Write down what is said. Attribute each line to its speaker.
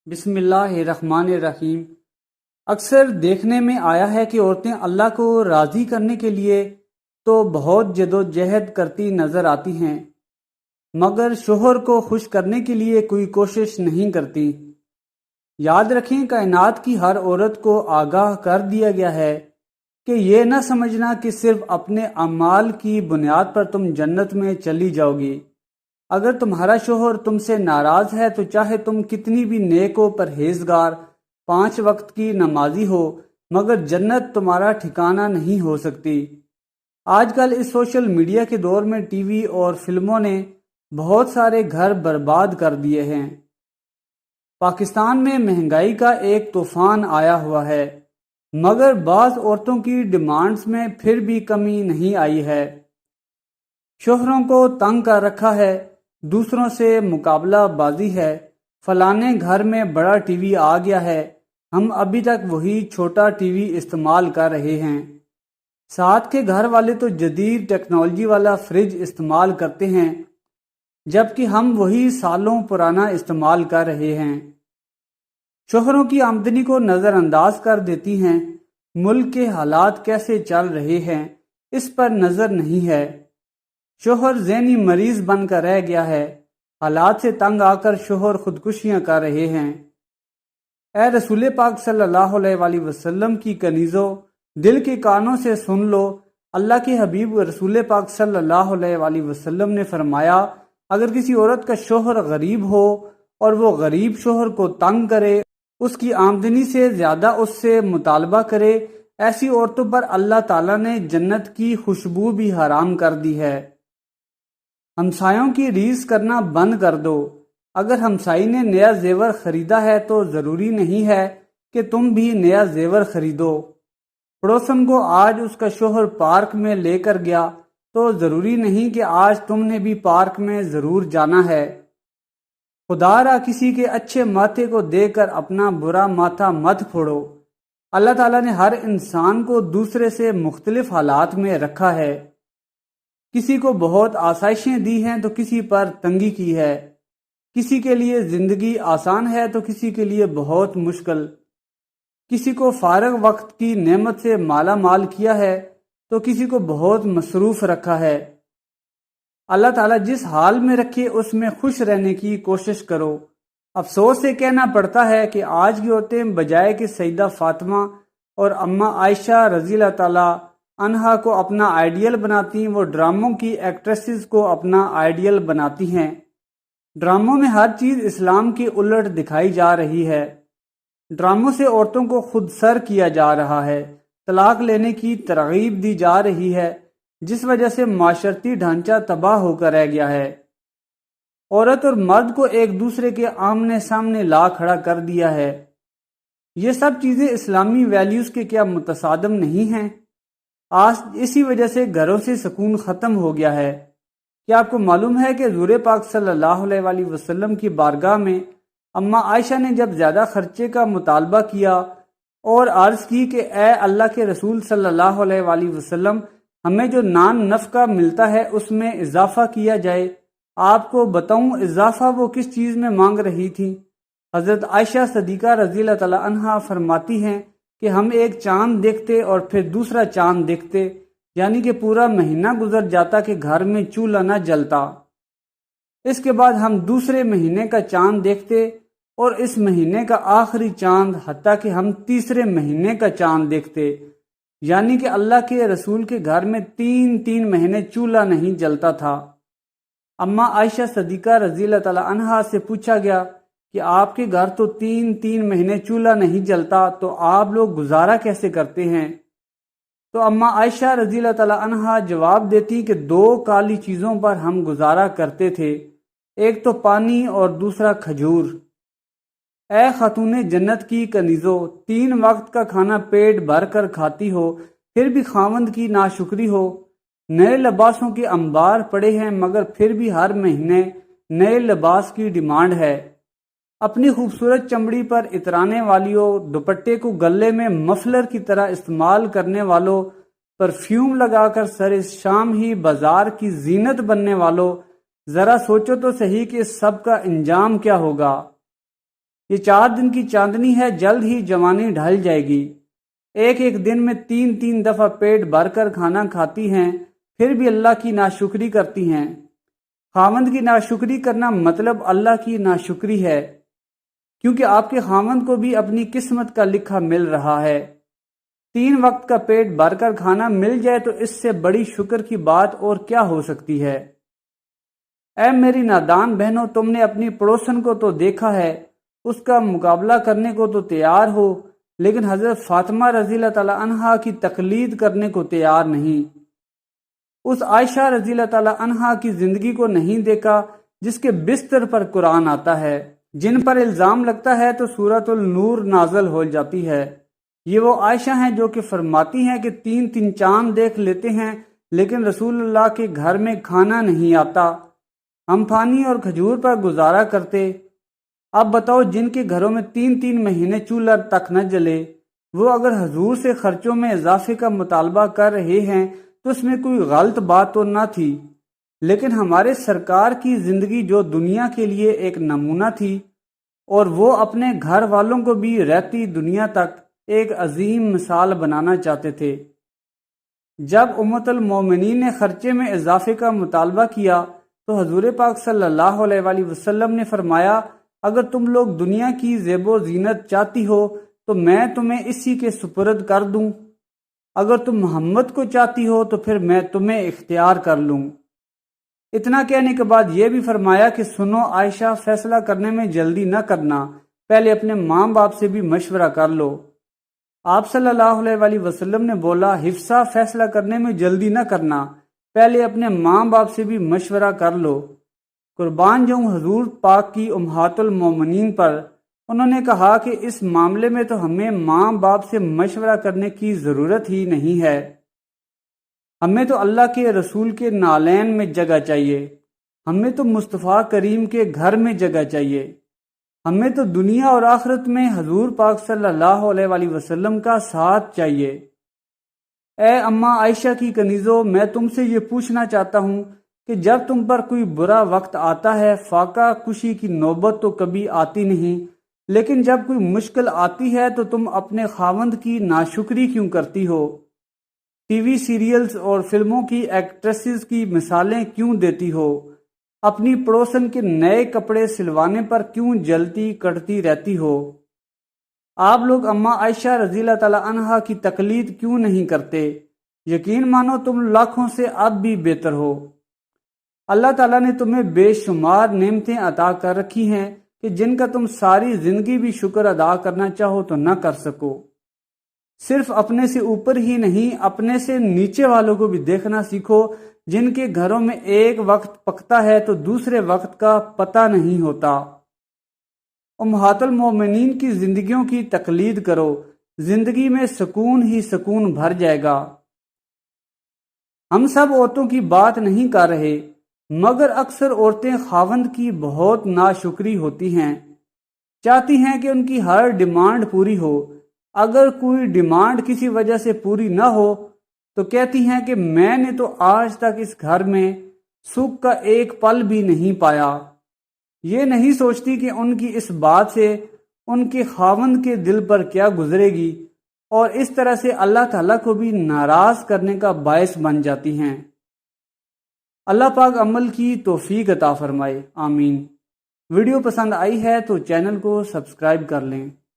Speaker 1: بسم اللہ الرحمن الرحیم۔ اکثر دیکھنے میں آیا ہے کہ عورتیں اللہ کو راضی کرنے کے لیے تو بہت جدوجہد کرتی نظر آتی ہیں، مگر شوہر کو خوش کرنے کے لیے کوئی کوشش نہیں کرتی۔ یاد رکھیں، کائنات کی ہر عورت کو آگاہ کر دیا گیا ہے کہ یہ نہ سمجھنا کہ صرف اپنے اعمال کی بنیاد پر تم جنت میں چلی جاؤ گی۔ اگر تمہارا شوہر تم سے ناراض ہے تو چاہے تم کتنی بھی نیک و پرہیزگار، 5 وقت کی نمازی ہو، مگر جنت تمہارا ٹھکانہ نہیں ہو سکتی۔ آج کل اس سوشل میڈیا کے دور میں ٹی وی اور فلموں نے بہت سارے گھر برباد کر دیے ہیں۔ پاکستان میں مہنگائی کا ایک طوفان آیا ہوا ہے، مگر بعض عورتوں کی ڈیمانڈز میں پھر بھی کمی نہیں آئی ہے۔ شوہروں کو تنگ کر رکھا ہے، دوسروں سے مقابلہ بازی ہے، فلانے گھر میں بڑا ٹی وی آ گیا ہے، ہم ابھی تک وہی چھوٹا ٹی وی استعمال کر رہے ہیں۔ ساتھ کے گھر والے تو جدید ٹیکنالوجی والا فریج استعمال کرتے ہیں، جبکہ ہم وہی سالوں پرانا استعمال کر رہے ہیں۔ شوہروں کی آمدنی کو نظر انداز کر دیتی ہیں، ملک کے حالات کیسے چل رہے ہیں اس پر نظر نہیں ہے۔ شوہر ذہنی مریض بن کر رہ گیا ہے، حالات سے تنگ آ کر شوہر خودکشیاں کر رہے ہیں۔ اے رسول پاک صلی اللہ علیہ وآلہ وسلم کی کنیزوں، دل کے کانوں سے سن لو، اللہ کے حبیب رسول پاک صلی اللہ علیہ وآلہ وسلم نے فرمایا، اگر کسی عورت کا شوہر غریب ہو اور وہ غریب شوہر کو تنگ کرے، اس کی آمدنی سے زیادہ اس سے مطالبہ کرے، ایسی عورتوں پر اللہ تعالیٰ نے جنت کی خوشبو بھی حرام کر دی ہے۔ ہمسایوں کی ریس کرنا بند کر دو۔ اگر ہمسائی نے نیا زیور خریدا ہے تو ضروری نہیں ہے کہ تم بھی نیا زیور خریدو۔ پڑوسن کو آج اس کا شوہر پارک میں لے کر گیا تو ضروری نہیں کہ آج تم نے بھی پارک میں ضرور جانا ہے۔ خدا را کسی کے اچھے ماتھے کو دیکھ کر اپنا برا ماتھا مت پھوڑو۔ اللہ تعالیٰ نے ہر انسان کو دوسرے سے مختلف حالات میں رکھا ہے۔ کسی کو بہت آسائشیں دی ہیں تو کسی پر تنگی کی ہے، کسی کے لیے زندگی آسان ہے تو کسی کے لیے بہت مشکل، کسی کو فارغ وقت کی نعمت سے مالا مال کیا ہے تو کسی کو بہت مصروف رکھا ہے۔ اللہ تعالیٰ جس حال میں رکھے اس میں خوش رہنے کی کوشش کرو۔ افسوس سے کہنا پڑتا ہے کہ آج کی عورتیں بجائے کہ سیدہ فاطمہ اور اماں عائشہ رضی اللہ تعالیٰ عنہا کو اپنا آئیڈیل بناتی، وہ ڈراموں کی ایکٹریسز کو اپنا آئیڈیل بناتی ہیں۔ ڈراموں میں ہر چیز اسلام کے الٹ دکھائی جا رہی ہے۔ ڈراموں سے عورتوں کو خود سر کیا جا رہا ہے، طلاق لینے کی ترغیب دی جا رہی ہے، جس وجہ سے معاشرتی ڈھانچہ تباہ ہو کر رہ گیا ہے۔ عورت اور مرد کو ایک دوسرے کے آمنے سامنے لا کھڑا کر دیا ہے۔ یہ سب چیزیں اسلامی ویلیوز کے کیا متصادم نہیں ہیں؟ آج اسی وجہ سے گھروں سے سکون ختم ہو گیا ہے۔ کیا آپ کو معلوم ہے کہ حضور پاک صلی اللہ علیہ وآلہ وسلم کی بارگاہ میں اماں عائشہ نے جب زیادہ خرچے کا مطالبہ کیا اور عرض کی کہ اے اللہ کے رسول صلی اللہ علیہ وآلہ وسلم، ہمیں جو نان نفقہ ملتا ہے اس میں اضافہ کیا جائے، آپ کو بتاؤں اضافہ وہ کس چیز میں مانگ رہی تھی؟ حضرت عائشہ صدیقہ رضی اللہ تعالی عنہا فرماتی ہیں کہ ہم ایک چاند دیکھتے اور پھر دوسرا چاند دیکھتے، یعنی کہ پورا مہینہ گزر جاتا کہ گھر میں چولہا نہ جلتا۔ اس کے بعد ہم دوسرے مہینے کا چاند دیکھتے اور اس مہینے کا آخری چاند، حتیٰ کہ ہم تیسرے مہینے کا چاند دیکھتے، یعنی کہ اللہ کے رسول کے گھر میں 3 مہینے چولہا نہیں جلتا تھا۔ اماں عائشہ صدیقہ رضی اللہ تعالی عنہا سے پوچھا گیا کہ آپ کے گھر تو 3 مہینے چولہا نہیں جلتا، تو آپ لوگ گزارا کیسے کرتے ہیں؟ تو اماں عائشہ رضی اللہ تعالی عنہا جواب دیتی کہ 2 کالی چیزوں پر ہم گزارا کرتے تھے، ایک تو پانی اور دوسرا کھجور۔ اے خاتون جنت کی کنیزوں، 3 وقت کا کھانا پیٹ بھر کر کھاتی ہو، پھر بھی خاوند کی ناشکری ہو۔ نئے لباسوں کے انبار پڑے ہیں مگر پھر بھی ہر مہینے نئے لباس کی ڈیمانڈ ہے۔ اپنی خوبصورت چمڑی پر اترانے والیوں، دوپٹے کو گلے میں مفلر کی طرح استعمال کرنے والوں، پرفیوم لگا کر سر شام ہی بازار کی زینت بننے والوں، ذرا سوچو تو صحیح کہ اس سب کا انجام کیا ہوگا۔ یہ 4 دن کی چاندنی ہے، جلد ہی جوانی ڈھل جائے گی۔ ایک ایک دن میں 3 دفعہ پیٹ بھر کر کھانا کھاتی ہیں، پھر بھی اللہ کی ناشکری کرتی ہیں۔ خاوند کی ناشکری کرنا مطلب اللہ کی ناشکری ہے، کیونکہ آپ کے خاوند کو بھی اپنی قسمت کا لکھا مل رہا ہے۔ 3 وقت کا پیٹ بھر کر کھانا مل جائے تو اس سے بڑی شکر کی بات اور کیا ہو سکتی ہے؟ اے میری نادان بہنوں، تم نے اپنی پڑوسن کو تو دیکھا ہے، اس کا مقابلہ کرنے کو تو تیار ہو، لیکن حضرت فاطمہ رضی اللہ تعالی عنہا کی تقلید کرنے کو تیار نہیں۔ اس عائشہ رضی اللہ تعالی عنہا کی زندگی کو نہیں دیکھا جس کے بستر پر قرآن آتا ہے، جن پر الزام لگتا ہے تو سورۃ النور نازل ہو جاتی ہے۔ یہ وہ عائشہ ہیں جو کہ فرماتی ہیں کہ 3 چاند دیکھ لیتے ہیں لیکن رسول اللہ کے گھر میں کھانا نہیں آتا، ہم پانی اور کھجور پر گزارا کرتے۔ اب بتاؤ، جن کے گھروں میں 3 مہینے چولہا تک نہ جلے، وہ اگر حضور سے خرچوں میں اضافے کا مطالبہ کر رہے ہیں تو اس میں کوئی غلط بات تو نہ تھی، لیکن ہمارے سرکار کی زندگی جو دنیا کے لیے ایک نمونہ تھی، اور وہ اپنے گھر والوں کو بھی رہتی دنیا تک ایک عظیم مثال بنانا چاہتے تھے۔ جب امت المومنین نے خرچے میں اضافے کا مطالبہ کیا تو حضور پاک صلی اللہ علیہ وآلہ وسلم نے فرمایا، اگر تم لوگ دنیا کی زیب و زینت چاہتی ہو تو میں تمہیں اسی کے سپرد کر دوں، اگر تم محمد کو چاہتی ہو تو پھر میں تمہیں اختیار کر لوں۔ اتنا کہنے کے بعد یہ بھی فرمایا کہ سنو عائشہ، فیصلہ کرنے میں جلدی نہ کرنا، پہلے اپنے ماں باپ سے بھی مشورہ کر لو۔ آپ صلی اللہ علیہ وآلہ وسلم نے بولا، حفصہ، فیصلہ کرنے میں جلدی نہ کرنا، پہلے اپنے ماں باپ سے بھی مشورہ کر لو۔ قربان جاؤں حضور پاک کی امہات المومنین پر، انہوں نے کہا کہ اس معاملے میں تو ہمیں ماں باپ سے مشورہ کرنے کی ضرورت ہی نہیں ہے، ہمیں تو اللہ کے رسول کے نالین میں جگہ چاہیے، ہمیں تو مصطفیٰ کریم کے گھر میں جگہ چاہیے، ہمیں تو دنیا اور آخرت میں حضور پاک صلی اللہ علیہ وآلہ وسلم کا ساتھ چاہیے۔ اے اماں عائشہ کی کنیزو، میں تم سے یہ پوچھنا چاہتا ہوں کہ جب تم پر کوئی برا وقت آتا ہے، فاقہ کشی کی نوبت تو کبھی آتی نہیں، لیکن جب کوئی مشکل آتی ہے تو تم اپنے خاوند کی ناشکری کیوں کرتی ہو؟ ٹی وی سیریلز اور فلموں کی ایکٹریسز کی مثالیں کیوں دیتی ہو؟ اپنی پڑوسن کے نئے کپڑے سلوانے پر کیوں جلتی کٹتی رہتی ہو؟ آپ لوگ اماں عائشہ رضی اللہ تعالی عنہا کی تقلید کیوں نہیں کرتے؟ یقین مانو تم لاکھوں سے اب بھی بہتر ہو۔ اللہ تعالیٰ نے تمہیں بے شمار نعمتیں عطا کر رکھی ہیں کہ جن کا تم ساری زندگی بھی شکر ادا کرنا چاہو تو نہ کر سکو۔ صرف اپنے سے اوپر ہی نہیں، اپنے سے نیچے والوں کو بھی دیکھنا سیکھو، جن کے گھروں میں ایک وقت پکتا ہے تو دوسرے وقت کا پتہ نہیں ہوتا۔ امہات المومنین کی زندگیوں کی تقلید کرو، زندگی میں سکون ہی سکون بھر جائے گا۔ ہم سب عورتوں کی بات نہیں کر رہے، مگر اکثر عورتیں خاوند کی بہت ناشکری ہوتی ہیں، چاہتی ہیں کہ ان کی ہر ڈیمانڈ پوری ہو، اگر کوئی ڈیمانڈ کسی وجہ سے پوری نہ ہو تو کہتی ہیں کہ میں نے تو آج تک اس گھر میں سکھ کا ایک پل بھی نہیں پایا۔ یہ نہیں سوچتی کہ ان کی اس بات سے ان کے خاوند کے دل پر کیا گزرے گی، اور اس طرح سے اللہ تعالیٰ کو بھی ناراض کرنے کا باعث بن جاتی ہیں۔ اللہ پاک عمل کی توفیق عطا فرمائے، آمین۔ ویڈیو پسند آئی ہے تو چینل کو سبسکرائب کر لیں۔